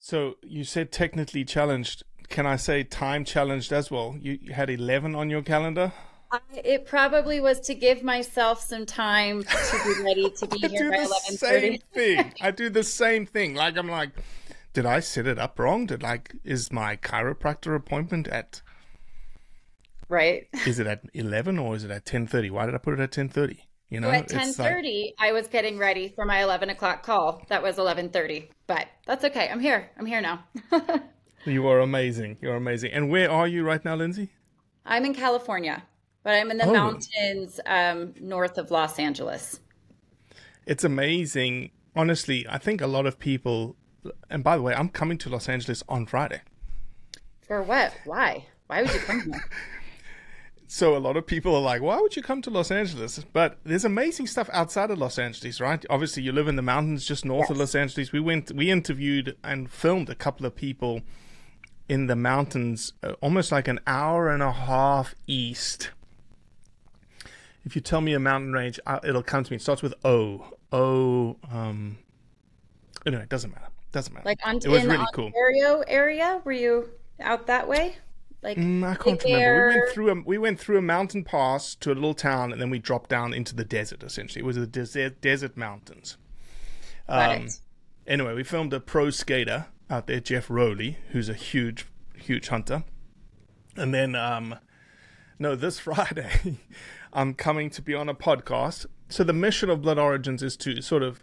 So you said technically challenged. Can I say time challenged as well? You had 11 on your calendar? It probably was to give myself some time to be ready to be I here do by the same 11:30. thing. I do the same thing. I'm like, did I set it up wrong? Is my chiropractor appointment Right. is it at 11 or is it at 10:30? Why did I put it at 10:30? So at It's like, 10:30, I was getting ready for my 11 o'clock call. That was 11:30, but that's okay. I'm here. I'm here now. you are amazing. You're amazing. And where are you right now, Lindsey? I'm in California, but I'm in the Oh, mountains north of Los Angeles. it's amazing. Honestly, I think a lot of people, and by the way, I'm coming to Los Angeles on Friday. For what? Why? Why would you come here? So a lot of people are like, why would you come to Los Angeles? But there's amazing stuff outside of Los Angeles, right? Obviously, you live in the mountains just north of Yes. Los Angeles. We interviewed and filmed a couple of people in the mountains, almost like an hour and a half east. If you tell me a mountain range, it'll come to me. It starts with O. Anyway, it doesn't matter. Doesn't matter. Like It was in really cool. Ontario area? Were you out that way? Like I Big can't remember. Bear? We went through a mountain pass to a little town, and then we dropped down into the desert. Essentially, it was the desert mountains. Got Um, it. anyway, we filmed a pro skater out there, Jeff Rowley, who's a huge hunter. And then, no, this Friday, I'm coming to be on a podcast. So the mission of Blood Origins is to sort of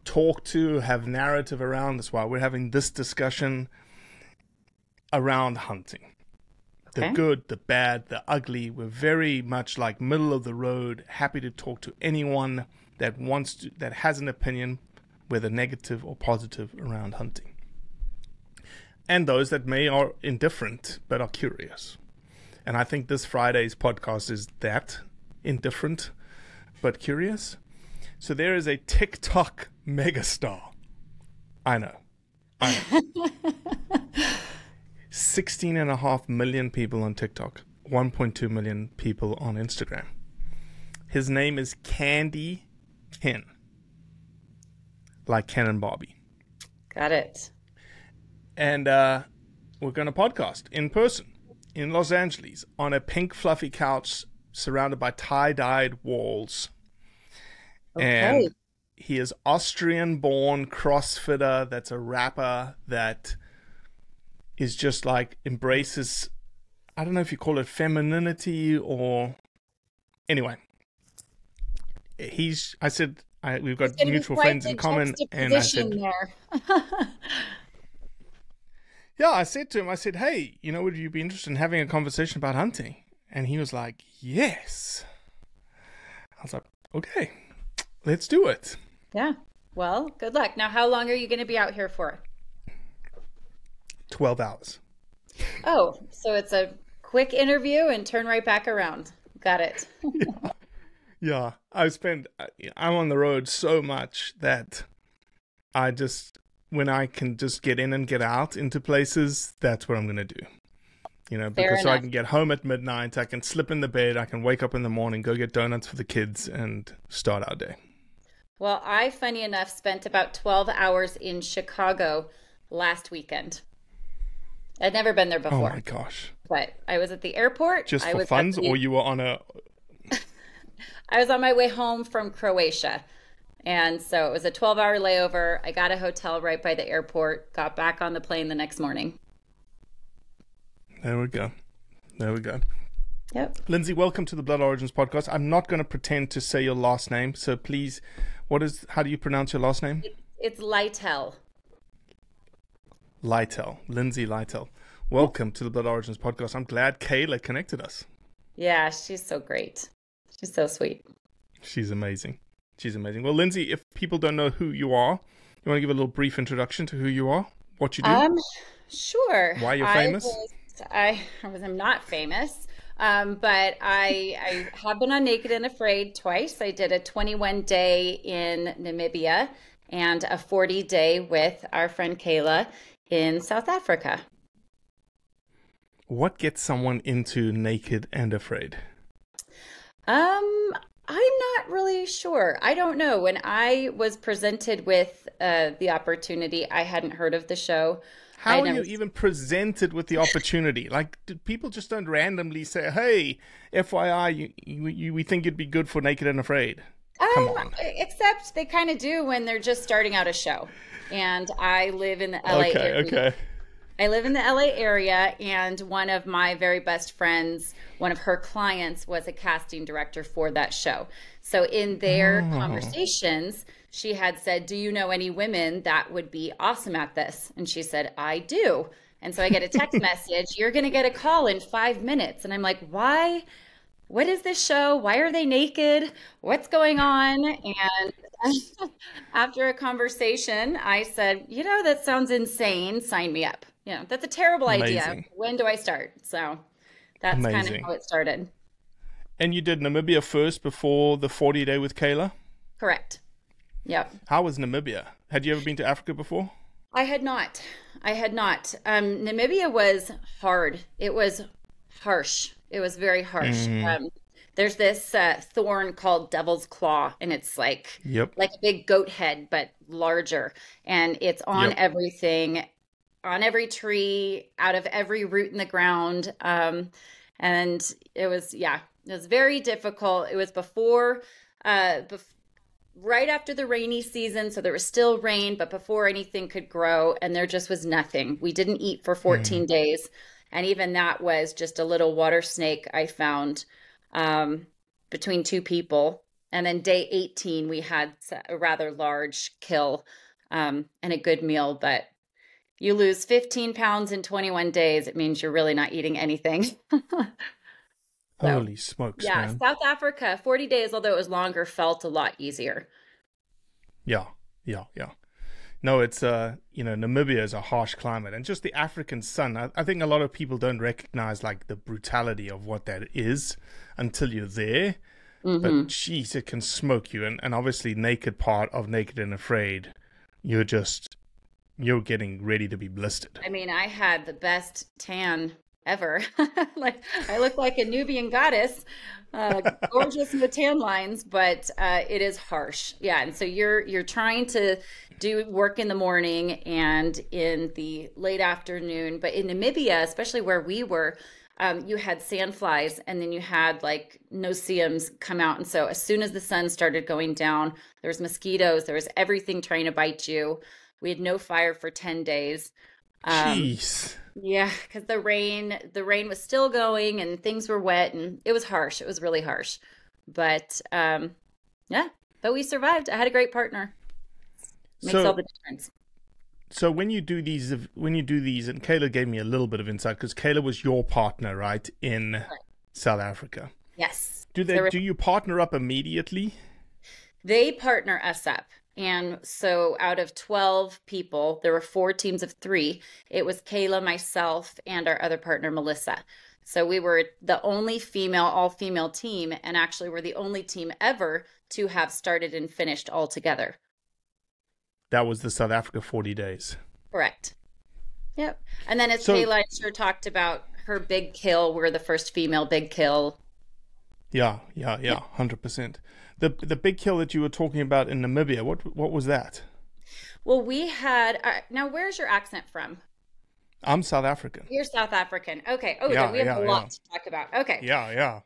talk to, have narrative around. That's why we're having this discussion around hunting. The Okay. good, the bad, the ugly. We're very much like middle of the road, happy to talk to anyone that that has an opinion, whether negative or positive, around hunting. And those that are indifferent but are curious. And I think this Friday's podcast is that, indifferent but curious. So there is a TikTok megastar. I know. 16.5 million people on TikTok, 1.2 million people on Instagram. His name is Candy Ken, like Ken and Barbie. Got it. And we're going to podcast in person in Los Angeles on a pink fluffy couch surrounded by tie-dyed walls. Okay. And he is Austrian-born CrossFitter that's a rapper that is just like embraces, I don't know if you call it femininity or, anyway, we've It's got going to be mutual quite friends the in common, and I juxtaposition said, there. yeah, I said to him, I said, hey, would you be interested in having a conversation about hunting? And he was like, yes. I was like, okay, let's do it. Yeah. Well, good luck. Now, how long are you going to be out here for? 12 hours. Oh, so it's a quick interview and turn right back around. Got it. Yeah, I'm on the road so much that when I can just get in and get out into places, that's what I'm going to do. Fair Because so I enough. can get home at midnight, I can slip in the bed, I can wake up in the morning, go get donuts for the kids, and start our day. Well, I, funny enough, spent about 12 hours in Chicago last weekend. I'd never been there Oh my before, gosh. but I was at the airport. Just I for was at funds, the or you were on a... I was on my way home from Croatia. And so it was a 12-hour layover. I got a hotel right by the airport, got back on the plane the next morning. There we go. There we go. Yep. Lindsey, welcome to the Blood Origins podcast. I'm not going to pretend to say your last name, so please, how do you pronounce your last name? It's Leitelt. Leitelt. Lindsey Leitelt. Yep. Welcome to the Blood Origins podcast. I'm glad Kaila connected us. Yeah, she's so great. She's so sweet. She's amazing. She's amazing. Well, Lindsey, if people don't know who you are, you want to give a little brief introduction to who you are, what you do, Sure. why you're famous? I'm not famous, but I have been on Naked and Afraid twice. I did a 21-day in Namibia and a 40-day with our friend Kaila in South Africa. What gets someone into Naked and Afraid? I'm not really sure. I don't know. When I was presented with the opportunity, I hadn't heard of the show. I How are never. you even presented with the opportunity? Like, people just don't randomly say, "Hey, FYI, we think you'd be good for Naked and Afraid." Come on. Except they kind of do when they're just starting out a show. And I live in the LA Okay, area. okay. I live in the LA area, and one of my very best friends, one of her clients, was a casting director for that show. So in their conversations, she had said, "Do you know any women that would be awesome at this?" And she said, "I do." And so I get a text message, "You're going to get a call in 5 minutes." And I'm like, why? What is this show? Why are they naked? What's going on? And after a conversation, I said, that sounds insane. Sign me up. That's a terrible idea. Amazing. When do I start? So that's kind of Amazing. how it started. And you did Namibia first before the 40-day with Kaila? Correct. Yep. How was Namibia? Had you ever been to Africa before? I had not. Namibia was hard. It was harsh. It was very harsh. There's this thorn called Devil's Claw, and it's like Yep. like a big goat head, but larger. And it's on Yep. everything, on every tree, out of every root in the ground. And it was very difficult. It was right after the rainy season, so there was still rain, but before anything could grow, and there just was nothing. We didn't eat for 14 days, and even that was just a little water snake I found between two people. And then day 18, we had a rather large kill and a good meal, but you lose 15 pounds in 21 days, it means you're really not eating anything. Holy smokes, Yeah, man. South Africa, 40 days, although it was longer, felt a lot easier. Yeah. No, it's Namibia is a harsh climate, and just the African sun. I think a lot of people don't recognize like the brutality of what that is until you're there. But geez, it can smoke you, and obviously naked part of Naked and Afraid, you're getting ready to be blistered. I mean, I had the best tan ever. Like I look like a Nubian goddess, gorgeous with tan lines, but it is harsh. Yeah, and so you're trying to do work in the morning and in the late afternoon. But in Namibia, especially where we were, you had sandflies, and then you had like no-see-ums come out. And so as soon as the sun started going down, there was mosquitoes, there was everything trying to bite you. We had no fire for 10 days. Jeez. Yeah, because the rain was still going and things were wet, and it was harsh. It was really harsh. But but we survived. I had a great partner. Makes all the difference. So when you do these, and Kaila gave me a little bit of insight because Kaila was your partner, right, in South Africa. Yes. Do you partner up immediately? They partner us up. And so out of 12 people, there were 4 teams of 3. It was Kaila, myself, and our other partner, Melissa. So we were the only all-female team, and actually we're the only team ever to have started and finished all together. That was the South Africa 40 days. Correct. Yep. And then as Kaila, I'm sure, talked about her big kill, we're the first female big kill. Yeah, 100%. The big kill that you were talking about in Namibia, what was that? Well, we had now. Where's your accent from? I'm South African. You're South African. Okay. Oh, then we have a lot to talk about. Okay. Yeah.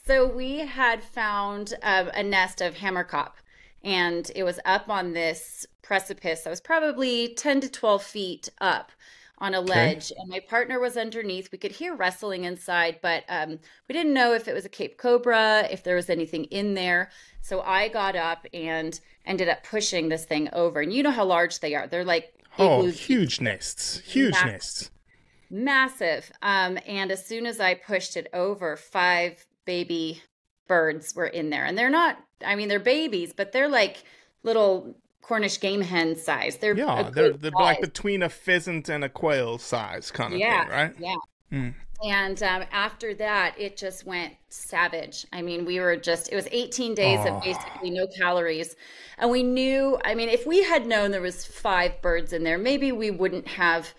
So we had found a nest of hammerkop, and it was up on this precipice that was probably 10 to 12 feet up on a ledge, and my partner was underneath. We could hear wrestling inside, but we didn't know if it was a Cape Cobra, if there was anything in there. So I got up and ended up pushing this thing over. And you know how large they are. They're like huge nests. Nests. Massive. And as soon as I pushed it over, 5 baby birds were in there. And they're not, they're babies, but they're like little Cornish game hen size. They're like between a pheasant and a quail size kind of thing, right? Yeah. And after that, it just went savage. It was 18 days of basically no calories. And we knew, if we had known there was 5 birds in there, maybe we wouldn't have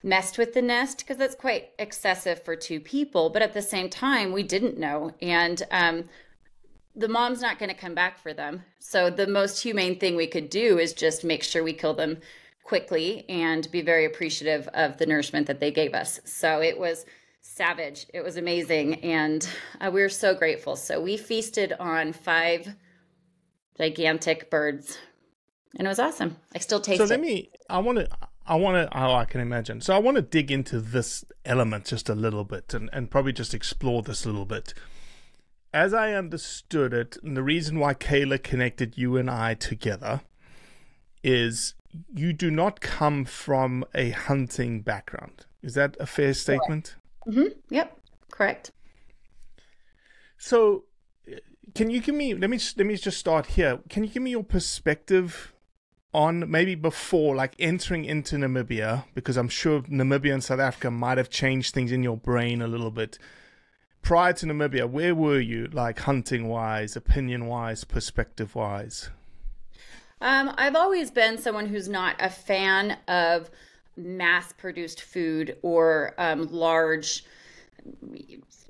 messed with the nest because that's quite excessive for 2 people. But at the same time, we didn't know. And the mom's not going to come back for them. So the most humane thing we could do is just make sure we kill them quickly and be very appreciative of the nourishment that they gave us. So it was savage. It was amazing. And we were so grateful. So we feasted on 5 gigantic birds, and it was awesome. I still taste it. So I can imagine. So I want to dig into this element just a little bit and probably just explore this a little bit. As I understood it, and the reason why Kaila connected you and I together is you do not come from a hunting background. Is that a fair statement? Mm-hmm. Yep, correct. So can you give me, let me just start here. Can you give me your perspective on maybe before, like entering into Namibia, because I'm sure Namibia and South Africa might have changed things in your brain a little bit. Prior to Namibia, where were you, like hunting-wise, opinion-wise, perspective-wise? I've always been someone who's not a fan of mass-produced food or large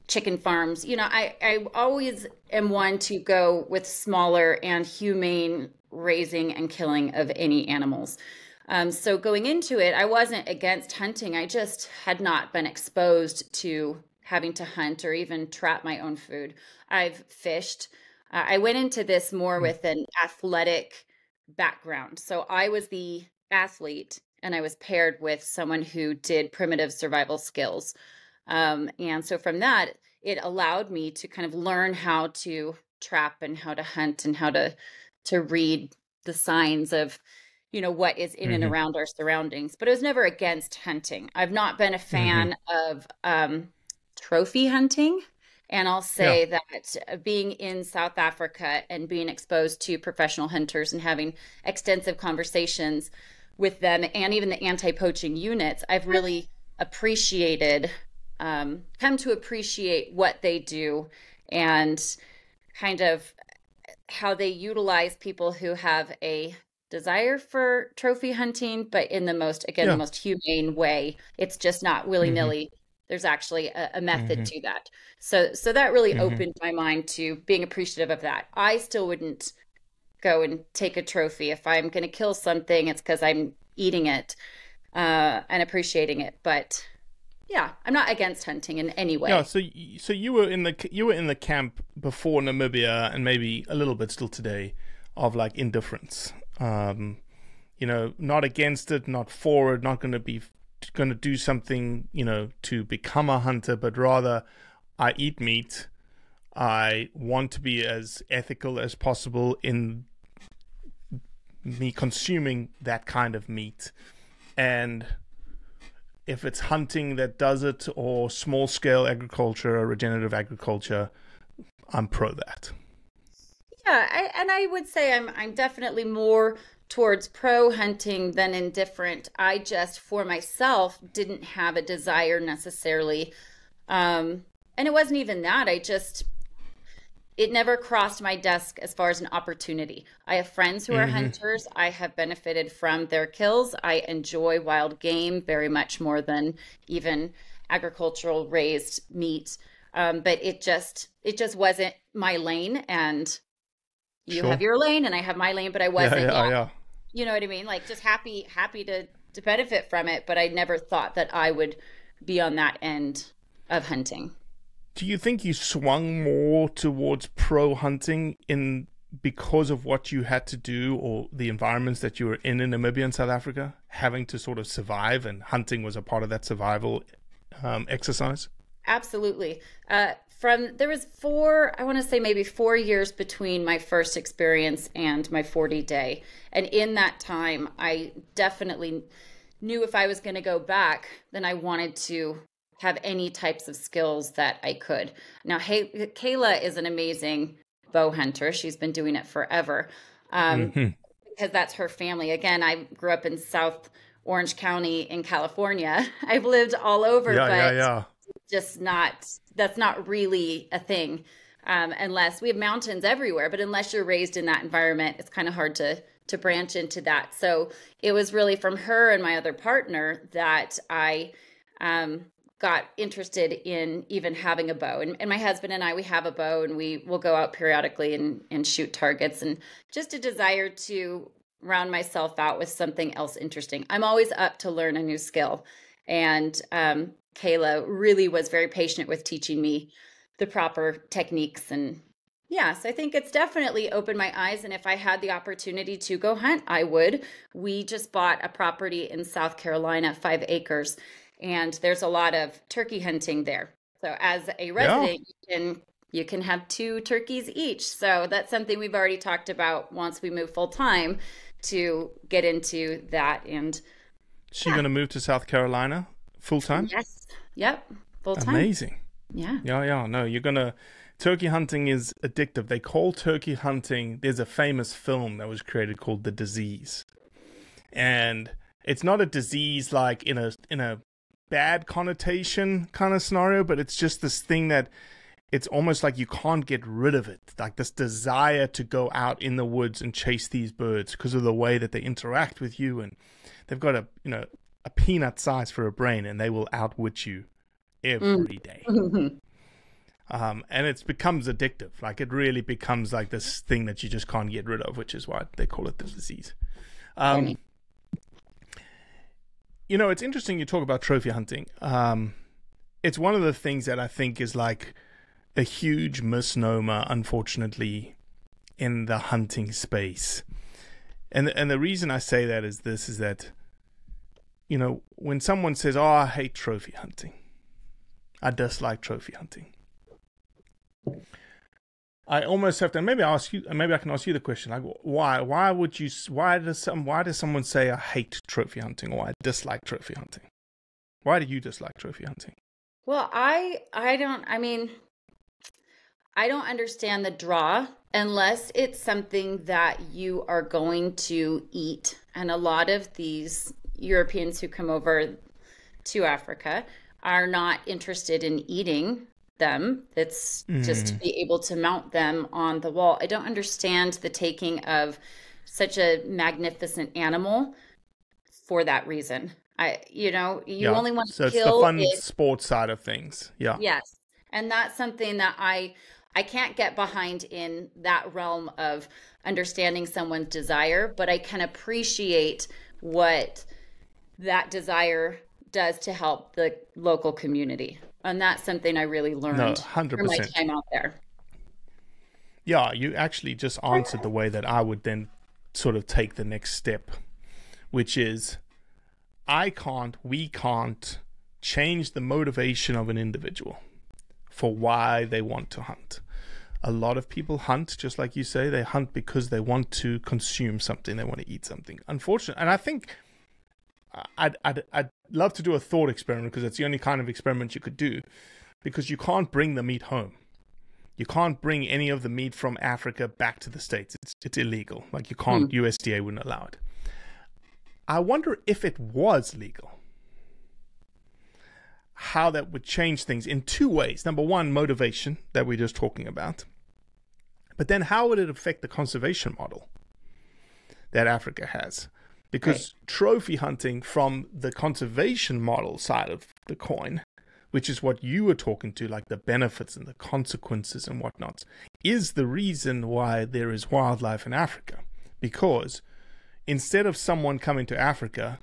chicken farms. You know, I always am one to go with smaller and humane raising and killing of any animals. So going into it, I wasn't against hunting. I just had not been exposed to having to hunt or even trap my own food. I've fished. I went into this more with an athletic background. So I was the athlete and I was paired with someone who did primitive survival skills. And so from that, it allowed me to kind of learn how to trap and how to hunt and how to read the signs of, you know, what is in and around our surroundings. But I was never against hunting. I've not been a fan of trophy hunting. And I'll say that being in South Africa and being exposed to professional hunters and having extensive conversations with them and even the anti-poaching units, I've really appreciated, come to appreciate what they do and kind of how they utilize people who have a desire for trophy hunting, but in the most, again, the most humane way. It's just not willy-nilly. There's actually a method to that. So that really opened my mind to being appreciative of that. I still wouldn't go and take a trophy. If I'm going to kill something, it's because I'm eating it and appreciating it. But yeah, I'm not against hunting in any way. Yeah, so you were in the camp before Namibia and maybe a little bit still today of like indifference. You know, not against it, not for it, not going to do something, you know, to become a hunter, but rather I eat meat. I want to be as ethical as possible in me consuming that kind of meat. And if it's hunting that does it or small scale agriculture or regenerative agriculture, I'm pro that. Yeah, I would say I'm definitely more towards pro hunting than indifferent. I just, for myself, didn't have a desire necessarily. And it wasn't even that. It never crossed my desk as far as an opportunity. I have friends who are hunters. I have benefited from their kills. I enjoy wild game very much more than even agricultural raised meat. But it just wasn't my lane. And you have your lane and I have my lane, but I wasn't. You know what I mean? Like just happy to benefit from it. But I never thought that I would be on that end of hunting. Do you think you swung more towards pro hunting because of what you had to do or the environments that you were in Namibia and South Africa, having to sort of survive, and hunting was a part of that survival exercise? Absolutely. There was I want to say maybe 4 years between my first experience and my 40-day. And in that time, I definitely knew if I was going to go back, then I wanted to have any types of skills that I could. Now, Kaila is an amazing bow hunter. She's been doing it forever because that's her family. Again, I grew up in South Orange County in California. I've lived all over, but that's not really a thing unless we have mountains everywhere. But unless you're raised in that environment, it's kind of hard to branch into that. So it was really from her and my other partner that I got interested in even having a bow. And my husband and I, we have a bow, and we will go out periodically and shoot targets, and just a desire to round myself out with something else interesting. I'm always up to learn a new skill. And Kaila really was very patient with teaching me the proper techniques. And yes, I think it's definitely opened my eyes. And if I had the opportunity to go hunt, I would. We just bought a property in South Carolina, 5 acres, and there's a lot of turkey hunting there. So as a resident, you can have 2 turkeys each. So that's something we've already talked about once we move full time to get into that. And so you're going to move to South Carolina full time? Yes. Yep. Full time. Amazing. Yeah. Yeah. No, you're going to... Turkey hunting is addictive. They call turkey hunting... There's a famous film that was created called The Disease. And it's not a disease like in a bad connotation kind of scenario, but it's just this thing that it's almost like you can't get rid of it. Like this desire to go out in the woods and chase these birds because of the way that they interact with you. And they've got a peanut size for a brain, and they will outwit you every day. And it becomes addictive. Like it really becomes like this thing that you just can't get rid of, which is why they call it the disease. It's interesting you talk about trophy hunting. It's one of the things that I think is like a huge misnomer, unfortunately, in the hunting space. And the reason I say that is that, when someone says, "Oh, I hate trophy hunting. I dislike trophy hunting," I almost have to, maybe I can ask you the question, like, why does someone say I hate trophy hunting or I dislike trophy hunting? Why do you dislike trophy hunting? Well, I don't understand the draw unless it's something that you are going to eat. And a lot of these Europeans who come over to Africa are not interested in eating them. It's just to be able to mount them on the wall. I don't understand the taking of such a magnificent animal for that reason. Only want to so kill it's the fun sports side of things. Yeah. Yes. And that's something that I can't get behind in that realm of understanding someone's desire, but I can appreciate what that desire does to help the local community. And that's something I really learned 100%. from my time out there. Yeah, you actually just answered the way that I would then sort of take the next step, which is we can't change the motivation of an individual for why they want to hunt. A lot of people hunt, just like you say, they hunt because they want to consume something, they want to eat something. Unfortunately, and I think I'd love to do a thought experiment, because it's the only kind of experiment you could do, because you can't bring the meat home. You can't bring any of the meat from Africa back to the States. It's illegal. Like you can't, USDA wouldn't allow it. I wonder if it was legal, how that would change things in 2 ways. Number one, motivation that we're just talking about. But then how would it affect the conservation model that Africa has? Because trophy hunting from the conservation model side of the coin, which is what you were talking to, like the benefits and the consequences and whatnot, is the reason why there is wildlife in Africa. Because instead of someone coming to Africa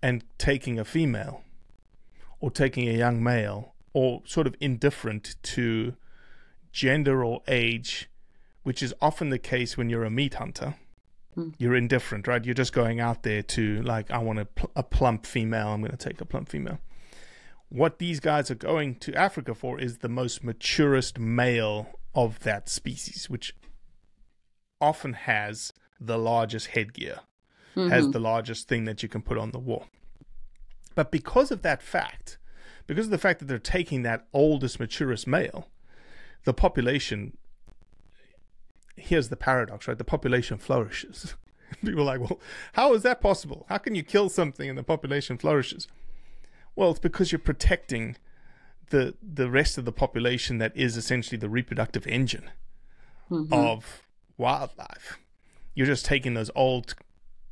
and taking a female or taking a young male, or sort of indifferent to gender or age, which is often the case when you're a meat hunter, you're indifferent, right? You're just going out there to, like, I want a plump female, I'm going to take a plump female. What these guys are going to Africa for is the most maturest male of that species, which often has the largest headgear, has the largest thing that you can put on the wall. But because of that fact, because of the fact that they're taking that oldest, maturest male, the population, here's the paradox, right? The population flourishes. People are like, well, how is that possible? How can you kill something and the population flourishes? Well, it's because you're protecting the rest of the population that is essentially the reproductive engine of wildlife. You're just taking those old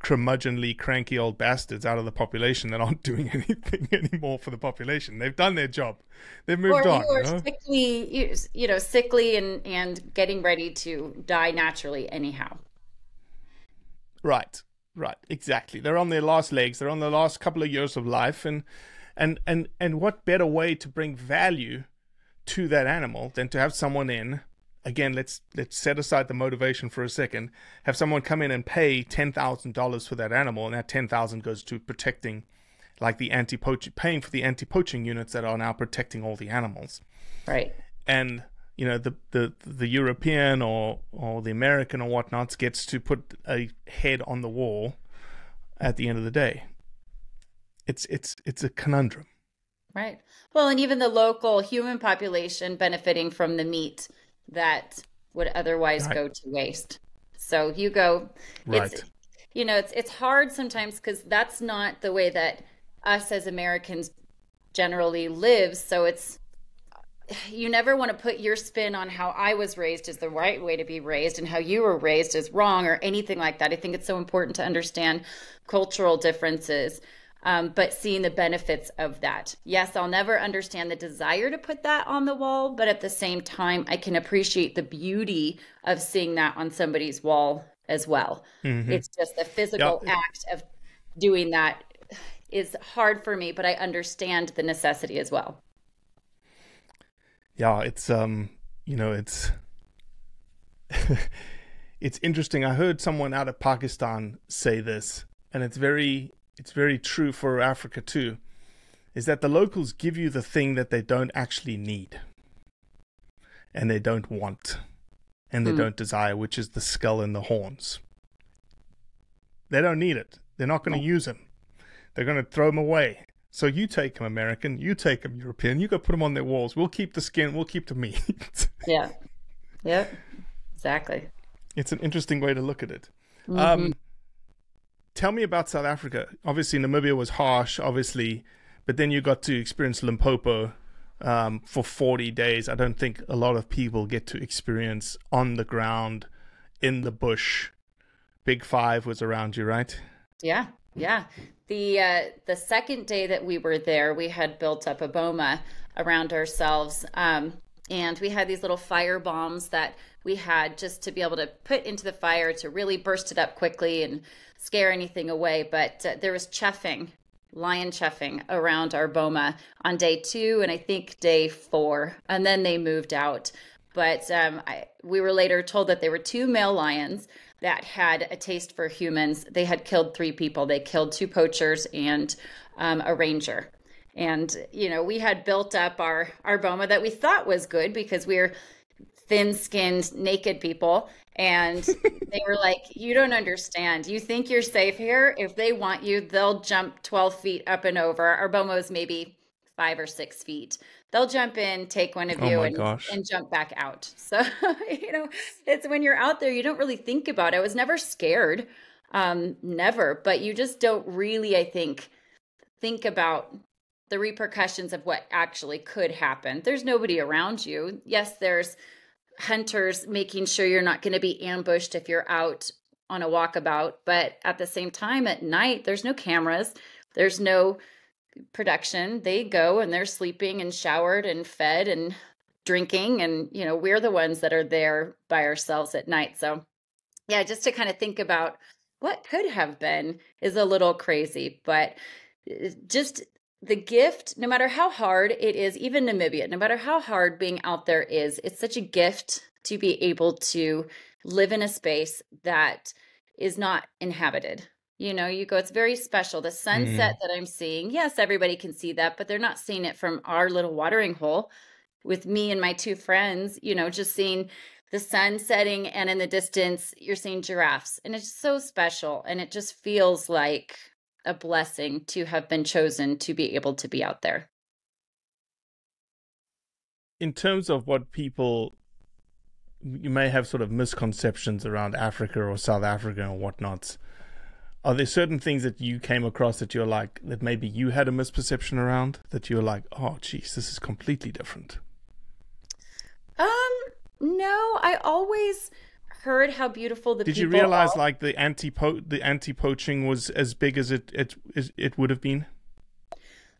curmudgeonly, cranky old bastards out of the population that aren't doing anything anymore for the population. They've done their job. They've moved on. Or sickly, sickly and getting ready to die naturally anyhow. Right, exactly. They're on their last legs. They're on the last couple of years of life, and what better way to bring value to that animal than to have someone in. Again, let's set aside the motivation for a second. Have someone come in and pay $10,000 for that animal, and that $10,000 goes to protecting, like the paying for the anti-poaching units that are now protecting all the animals. Right. And the European or the American or whatnot gets to put a head on the wall at the end of the day. It's a conundrum. Right. Well, and even the local human population benefiting from the meat that would otherwise go to waste. So it's hard sometimes because that's not the way that us as Americans generally live. So you never want to put your spin on how I was raised is the right way to be raised and how you were raised is wrong or anything like that. I think it's so important to understand cultural differences. But seeing the benefits of that. Yes, I'll never understand the desire to put that on the wall, but at the same time, I can appreciate the beauty of seeing that on somebody's wall as well. Mm-hmm. It's just the physical act of doing that is hard for me, but I understand the necessity as well. Yeah, it's it's interesting. I heard someone out of Pakistan say this, and it's very true for Africa too, is that the locals give you the thing that they don't actually need and they don't want and they don't desire, which is the skull and the horns. They don't need it. They're not going to use them. They're going to throw them away. So you take them, American, you take them, European, you go put them on their walls. We'll keep the skin, we'll keep the meat. Yeah. Yep. Exactly. It's an interesting way to look at it. Mm-hmm. Tell me about South Africa. Obviously, Namibia was harsh, obviously, but then you got to experience Limpopo for 40 days. I don't think a lot of people get to experience on the ground, in the bush. Big Five was around you, right? Yeah. The second day that we were there, we had built up a boma around ourselves, and we had these little fire bombs that we had just to be able to put into the fire to really burst it up quickly and scare anything away. But there was lion cheffing around our boma on day 2 and I think day 4, and then they moved out. But we were later told that there were 2 male lions that had a taste for humans. They had killed 3 people. They killed 2 poachers and a ranger. And, we had built up our boma that we thought was good because we're thin-skinned, naked people. And they were like, you don't understand. You think you're safe here? If they want you, they'll jump 12 feet up and over. Our boma is maybe 5 or 6 feet. They'll jump in, take one of you and jump back out. So, it's when you're out there, you don't really think about it. I was never scared, never, but you just don't really, I think about the repercussions of what actually could happen. There's nobody around you. Yes, there's hunters making sure you're not going to be ambushed if you're out on a walkabout. But at the same time, at night, there's no cameras. There's no production. They go and they're sleeping and showered and fed and drinking. And, we're the ones that are there by ourselves at night. So yeah, just to kind of think about what could have been is a little crazy, but just the gift, no matter how hard it is, even Namibia, no matter how hard being out there is, it's such a gift to be able to live in a space that is not inhabited. You go, it's very special. The sunset that I'm seeing, yes, everybody can see that, but they're not seeing it from our little watering hole with me and my 2 friends, just seeing the sun setting and in the distance, you're seeing giraffes. And it's so special. And it just feels like a blessing to have been chosen to be able to be out there. In terms of what you may have sort of misconceptions around Africa or South Africa or whatnot, are there certain things that you came across that you're like, that maybe you had a misperception around, that you're like, oh, geez, this is completely different? No, I always heard how beautiful the Did people you realize are. like the anti-poaching was as big as it would have been?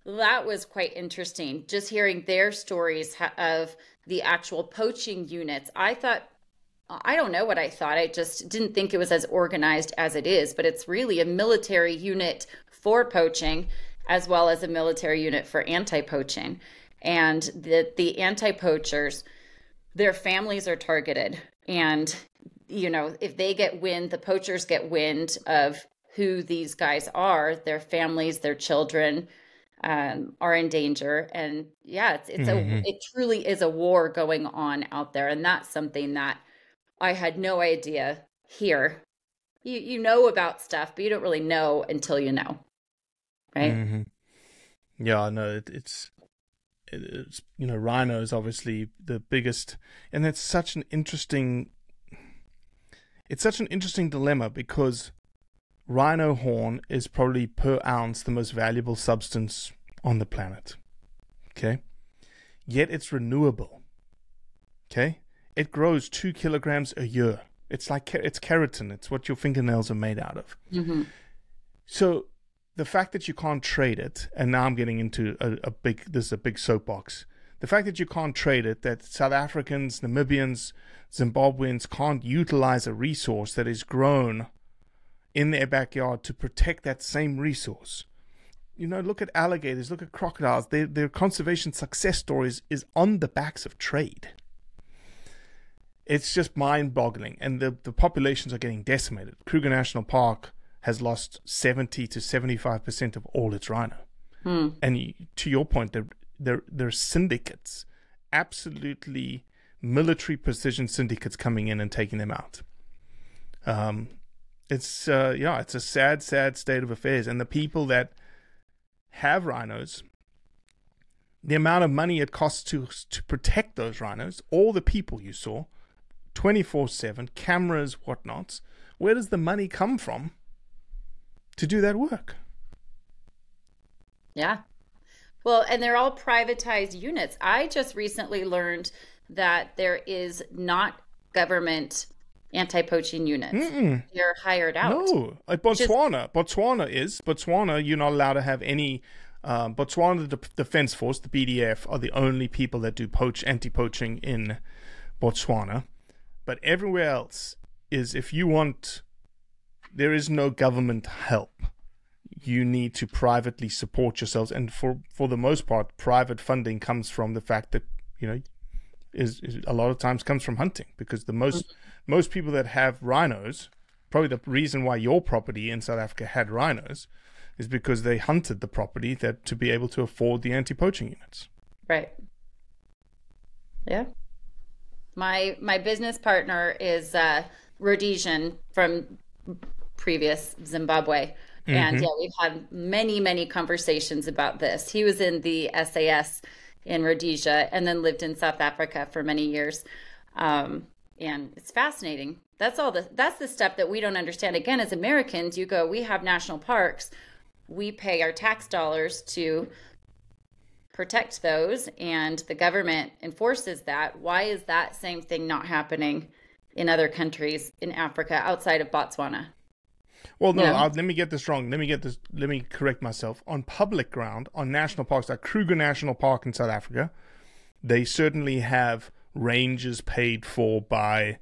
That was quite interesting. Just hearing their stories of the actual poaching units. I don't know what I thought. I just didn't think it was as organized as it is, but it's really a military unit for poaching as well as a military unit for anti-poaching. And the anti-poachers, their families are targeted. And, if they get wind, the poachers get wind of who these guys are, their families, their children are in danger. And yeah, it truly is a war going on out there. And that's something that I had no idea here. You know about stuff, but you don't really know until you know, right? Mm-hmm. Yeah, I know. It's rhino is obviously the biggest, and it's such an interesting dilemma because rhino horn is probably per ounce the most valuable substance on the planet. Okay, yet it's renewable. Okay. It grows 2 kilograms a year. It's keratin. It's what your fingernails are made out of. Mm-hmm. So the fact that you can't trade it, and now I'm getting into this is a big soapbox. The fact that you can't trade it, that South Africans, Namibians, Zimbabweans can't utilize a resource that is grown in their backyard to protect that same resource. Look at alligators, look at crocodiles. Their conservation success stories is on the backs of trade. It's just mind-boggling, and the populations are getting decimated. Kruger National Park has lost 70 to 75% of all its rhino. And to your point, there are syndicates, absolutely military precision syndicates coming in and taking them out. It's a sad state of affairs. And the people that have rhinos, the amount of money it costs to protect those rhinos, all the people you saw, 24/7, cameras, whatnots. Where does the money come from to do that work? Yeah. Well, and they're all privatized units. I just recently learned that there is not government anti-poaching units. They're hired out. No, Botswana, you're not allowed to have any. Botswana, the Defense Force, the BDF, are the only people that do anti-poaching in Botswana. But everywhere else is, if you want, there is no government help. You need to privately support yourselves, and for the most part, private funding comes from the fact that is a lot of times comes from hunting, because the most people that have rhinos, probably the reason why your property in South Africa had rhinos, is because they hunted the property to be able to afford the anti-poaching units. Right. Yeah. My business partner is Rhodesian from previous Zimbabwe. And yeah, we've had many conversations about this. He was in the SAS in Rhodesia and then lived in South Africa for many years. And it's fascinating. That's the stuff that we don't understand. Again, as Americans, we have national parks. We pay our tax dollars to protect those, and the government enforces that. Why is that same thing not happening in other countries in Africa outside of Botswana? Well, no, let me get this wrong. Let me correct myself. On public ground, on national parks like Kruger National Park in South Africa, they certainly have ranges paid for by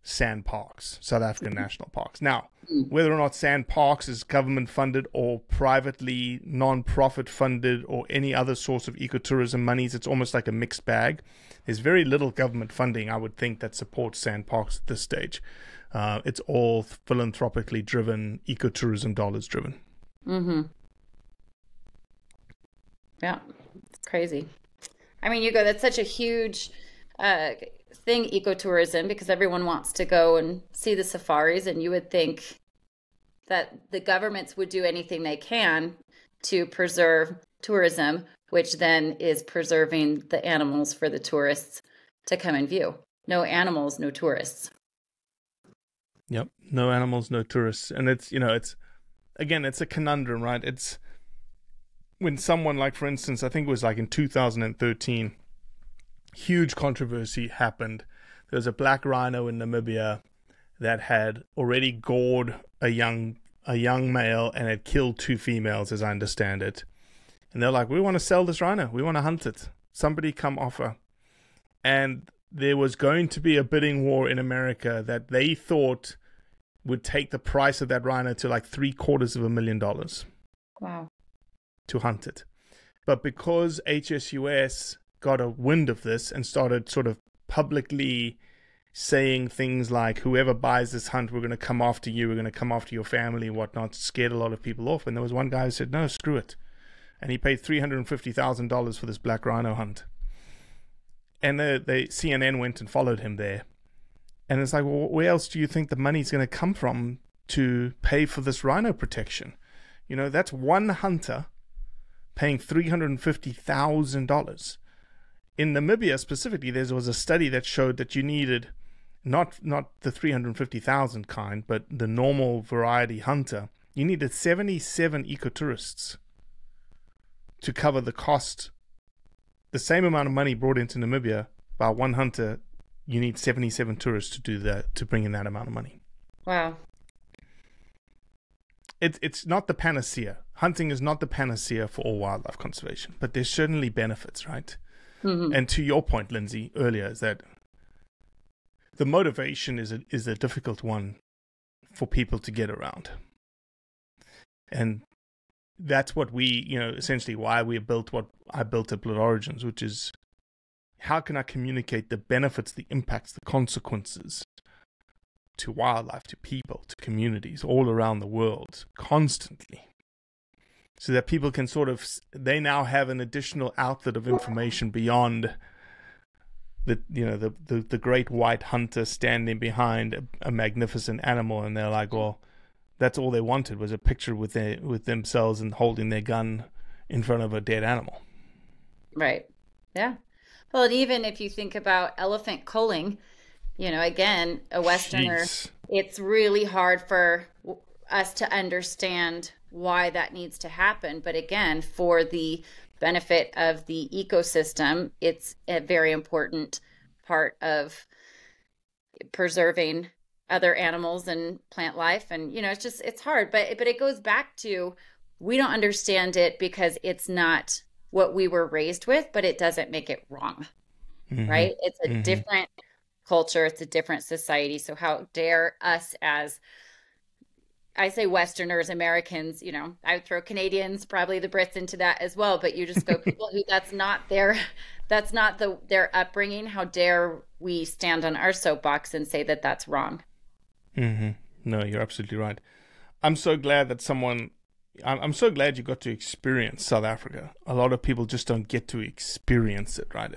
SANParks, South African National Parks. Now, whether or not SANParks is government funded or privately non-profit funded or any other source of ecotourism monies, it's almost like a mixed bag. There's very little government funding, I would think, that supports SANParks at this stage. It's all philanthropically driven, ecotourism dollars driven. Mm-hmm. Yeah, it's crazy. I mean, that's such a huge thing, ecotourism, because everyone wants to go and see the safaris, and you would think that the governments would do anything they can to preserve tourism, which then is preserving the animals for the tourists to come and view. No animals, no tourists. Yep. No animals, no tourists. And it's a conundrum, right? It's when someone, like, for instance, I think it was like in 2013, huge controversy happened. There was a black rhino in Namibia that had already gored a young male and had killed 2 females, as I understand it. And they're like, we want to sell this rhino. We want to hunt it. Somebody come offer. And there was going to be a bidding war in America that they thought would take the price of that rhino to like $750,000. Wow. To hunt it. But because HSUS got a wind of this and started sort of publicly saying things like, whoever buys this hunt, we're going to come after you, we're going to come after your family and whatnot, scared a lot of people off. And there was one guy who said, no, screw it. And he paid $350,000 for this black rhino hunt. And CNN went and followed him there. And it's like, well, where else do you think the money's going to come from to pay for this rhino protection? You know, that's one hunter paying $350,000. In Namibia specifically, there was a study that showed that you needed not the 350,000 kind, but the normal variety hunter. You needed 77 ecotourists to cover the cost. The same amount of money brought into Namibia by one hunter, you need 77 tourists to do that, to bring in that amount of money. Wow. It's not the panacea. Hunting is not the panacea for all wildlife conservation, but there's certainly benefits, right? Mm-hmm. And to your point, Lindsey, earlier, is that the motivation is a difficult one for people to get around. And that's what we, essentially why we built what I built at Blood Origins, which is how can I communicate the benefits, the impacts, the consequences to wildlife, to people, to communities all around the world constantly, so that people can they now have an additional outlet of information beyond the great white hunter standing behind a magnificent animal, and they're like, well, that's all they wanted was a picture with themselves and holding their gun in front of a dead animal. Right. Yeah. Well, and even if you think about elephant culling, again, a Westerner, it's really hard for us to understand why that needs to happen. But again, for the benefit of the ecosystem, it's a very important part of preserving other animals and plant life. And, it's hard, but it goes back to, we don't understand it because it's not what we were raised with, but it doesn't make it wrong, right? It's a different culture. It's a different society. So how dare us, as I say, Westerners, Americans, I would throw Canadians, probably the Brits into that as well, but you just go, people who that's not their upbringing. How dare we stand on our soapbox and say that that's wrong? Mm-hmm. No, you're absolutely right. I'm so glad I'm so glad you got to experience South Africa. A lot of people just don't get to experience it, right?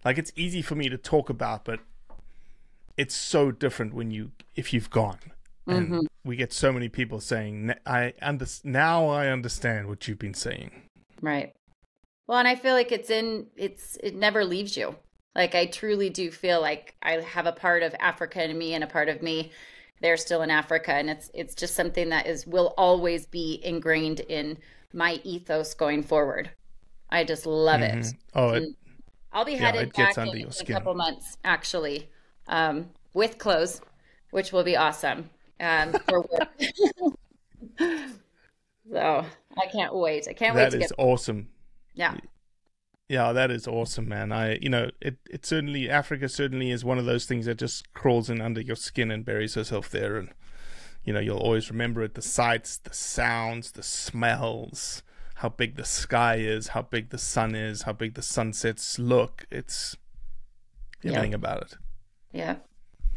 It's easy for me to talk about, but it's so different if you've gone. And we get so many people saying, now I understand what you've been saying. Right. Well, and I feel like it never leaves you. Like, I truly do feel like I have a part of Africa in me, and a part of me, they're still in Africa. And it's just something that will always be ingrained in my ethos going forward. I just love it. Oh, I'll be headed back in a couple months, actually, with clothes, which will be awesome. For work. So I can't wait. I can't wait to get. That is awesome. Yeah. Yeah, that is awesome, man. It certainly, Africa certainly is one of those things that just crawls in under your skin and buries herself there. And, you'll always remember it, the sights, the sounds, the smells, how big the sky is, how big the sun is, how big the sunsets look. It's everything about it. Yeah.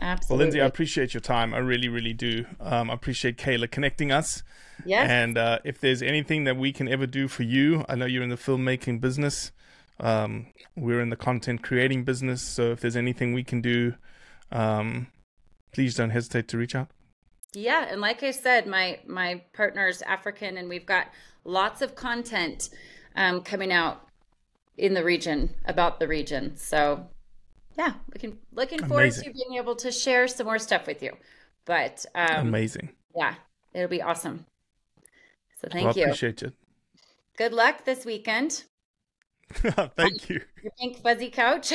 Absolutely. Well, Lindsey, I appreciate your time. I really, really do. I appreciate Kaila connecting us. Yes. And if there's anything that we can ever do for you, I know you're in the filmmaking business. We're in the content creating business. So if there's anything we can do, please don't hesitate to reach out. Yeah. And like I said, my partner's African, and we've got lots of content coming out in the region, about the region. So yeah, looking forward to being able to share some more stuff with you. But amazing. Yeah, it'll be awesome. So thank you. I appreciate it. Good luck this weekend. Thank you. Your pink fuzzy couch.